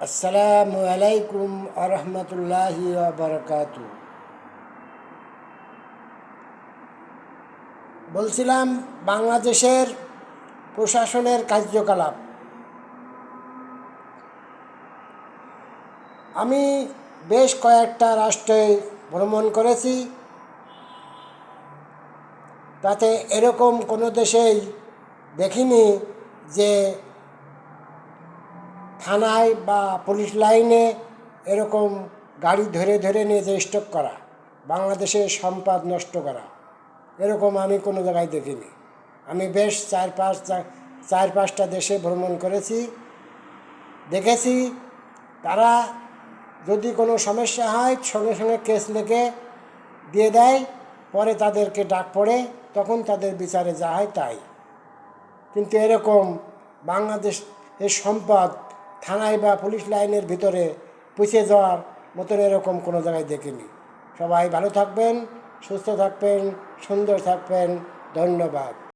আসসালামু আলাইকুম আরহামতুল্লাহি বারাকাতু। বলছিলাম বাংলাদেশের প্রশাসনের কার্যকলাপ। আমি বেশ কয়েকটা রাষ্ট্রে ভ্রমণ করেছি, তাতে এরকম কোনো দেশেই দেখিনি যে থানায় বা পুলিশ লাইনে এরকম গাড়ি ধরে ধরে নিয়ে যে স্টক করা, বাংলাদেশের সম্পদ নষ্ট করা, এরকম আমি কোনো জায়গায় দেখিনি। আমি বেশ চার পাঁচটা দেশে ভ্রমণ করেছি, দেখেছি তারা যদি কোনো সমস্যা হয় সঙ্গে সঙ্গে কেস লিখে দিয়ে দেয়, পরে তাদেরকে ডাক পড়ে, তখন তাদের বিচারে যা হয় তাই। কিন্তু এরকম বাংলাদেশের সম্পদ থানায় বা পুলিশ লাইনের ভিতরে পুষে যাওয়ার মতন এরকম কোনো জায়গায় দেখিনি। সবাই ভালো থাকবেন, সুস্থ থাকবেন, সুন্দর থাকবেন। ধন্যবাদ।